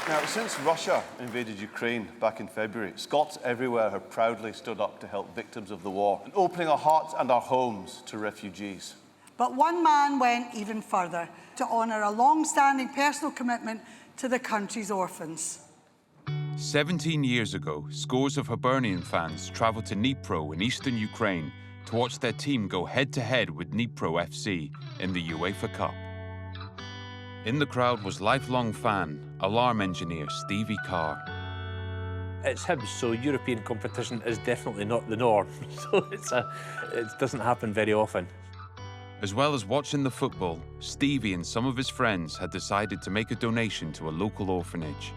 Now, since Russia invaded Ukraine back in February, Scots everywhere have proudly stood up to help victims of the war and opening our hearts and our homes to refugees. But one man went even further to honour a long-standing personal commitment to the country's orphans. 17 years ago, scores of Hibernian fans travelled to Dnipro in eastern Ukraine to watch their team go head-to-head with Dnipro FC in the UEFA Cup. In the crowd was lifelong fan, alarm engineer Stevie Carr. It's him, so European competition is definitely not the norm. So it doesn't happen very often. As well as watching the football, Stevie and some of his friends had decided to make a donation to a local orphanage.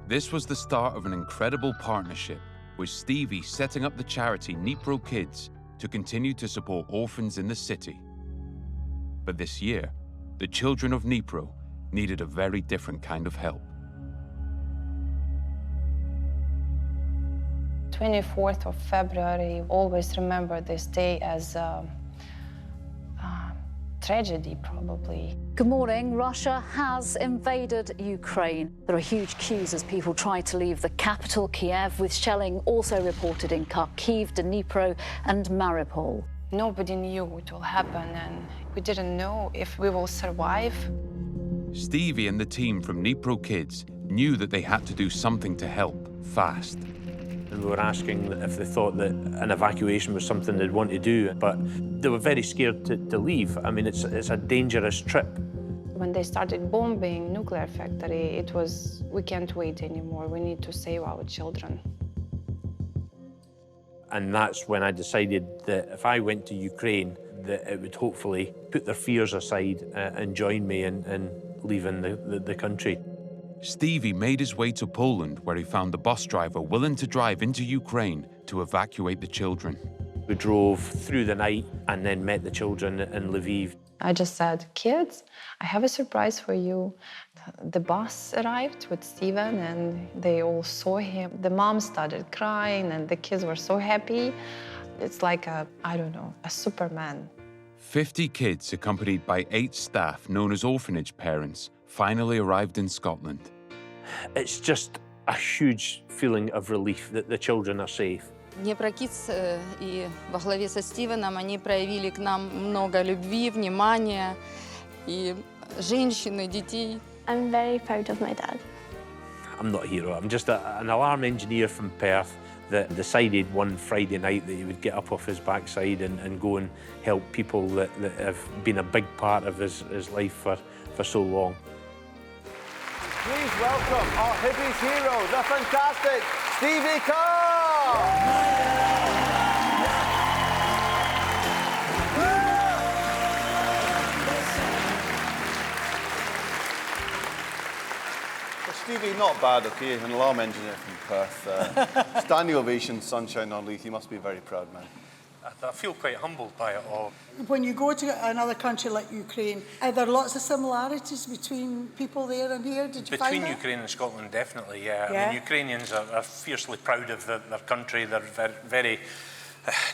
This was the start of an incredible partnership, with Stevie setting up the charity Dnipro Kids to continue to support orphans in the city. But this year, the children of Dnipro needed a very different kind of help. 24th of February, always remember this day as a tragedy, probably. Good morning. Russia has invaded Ukraine. There are huge queues as people try to leave the capital, Kiev, with shelling also reported in Kharkiv, Dnipro and Mariupol. Nobody knew what will happen, and we didn't know if we will survive. Stevie and the team from Dnipro Kids knew that they had to do something to help, fast. And we were asking if they thought that an evacuation was something they'd want to do, but they were very scared to leave. I mean, it's a dangerous trip. When they started bombing nuclear factory, it was, we can't wait anymore. We need to save our children. And that's when I decided that if I went to Ukraine, that it would hopefully put their fears aside and join me in leaving the country. Stevie made his way to Poland, where he found the bus driver willing to drive into Ukraine to evacuate the children. We drove through the night and then met the children in Lviv. I just said, kids, I have a surprise for you. The bus arrived with Steven and they all saw him. The mom started crying and the kids were so happy. It's like a Superman. 50 kids, accompanied by 8 staff known as orphanage parents, finally arrived in Scotland. It's just a huge feeling of relief that the children are safe. Dnipro Kids и во главе со Стивеном, они проявили к нам много любви, внимания, и женщин, и детей. I'm very proud of my dad. I'm not a hero, I'm just an alarm engineer from Perth that decided one Friday night that he would get up off his backside and go and help people that have been a big part of his life for so long. Please welcome our Hibby's hero, the fantastic Stevie Carr! Stevie, not bad, okay? An alarm engineer from Perth. Standing ovation, sunshine on Leith. You must be a very proud man. I feel quite humbled by it all. When you go to another country like Ukraine, are there lots of similarities between people there and here? Did you find that? Between Ukraine and Scotland, definitely, yeah. Yeah. I mean, Ukrainians are fiercely proud of their country. They're very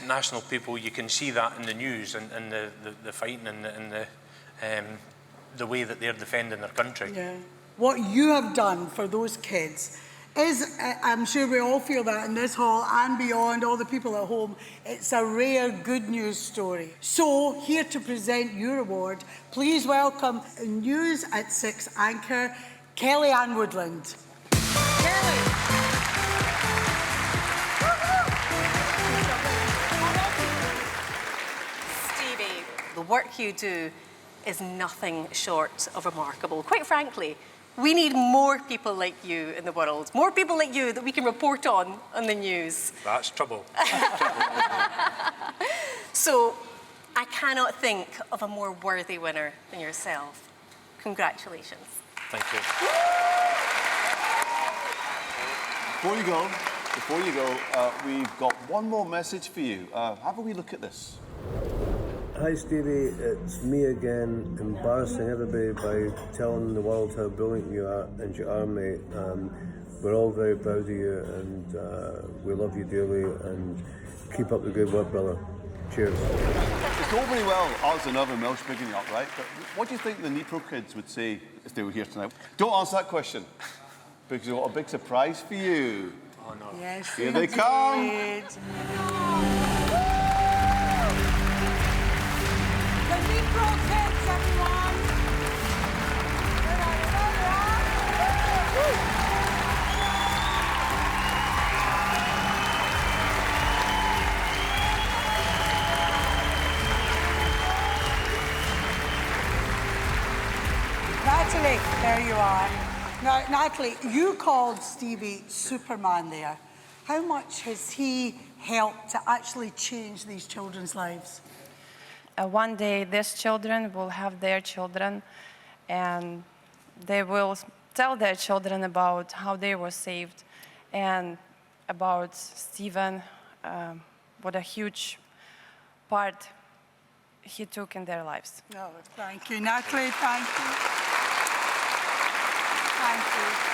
national people. You can see that in the news and the fighting and the way that they're defending their country. Yeah. What you have done for those kids is, I'm sure we all feel that in this hall and beyond, all the people at home, it's a rare good news story. So, here to present your award, please welcome News at 6 anchor, Kellyanne Woodland. Kelly! Stevie, the work you do is nothing short of remarkable. Quite frankly, we need more people like you in the world, more people like you that we can report on the news. That's trouble. So, I cannot think of a more worthy winner than yourself. Congratulations. Thank you. Before you go, we've got one more message for you. Have a wee look at this. Hi Stevie, it's me again, embarrassing everybody by telling the world how brilliant you are, and you are, mate. We're all very proud of you and we love you dearly, and keep up the good work, brother. Cheers. It's all very well us and other Welsh bigging you up, right? But what do you think the Dnipro kids would say if they were here tonight? Don't answer that question, because we've got a big surprise for you. Oh, no. Yes, Here they come. The Dnipro kids, everyone. Natalie, there you are. Now, Natalie, you called Stevie Superman there. How much has he helped to actually change these children's lives? One day, these children will have their children, and they will tell their children about how they were saved and about Steven, what a huge part he took in their lives. Oh, thank you, Natalie. Thank you. Thank you.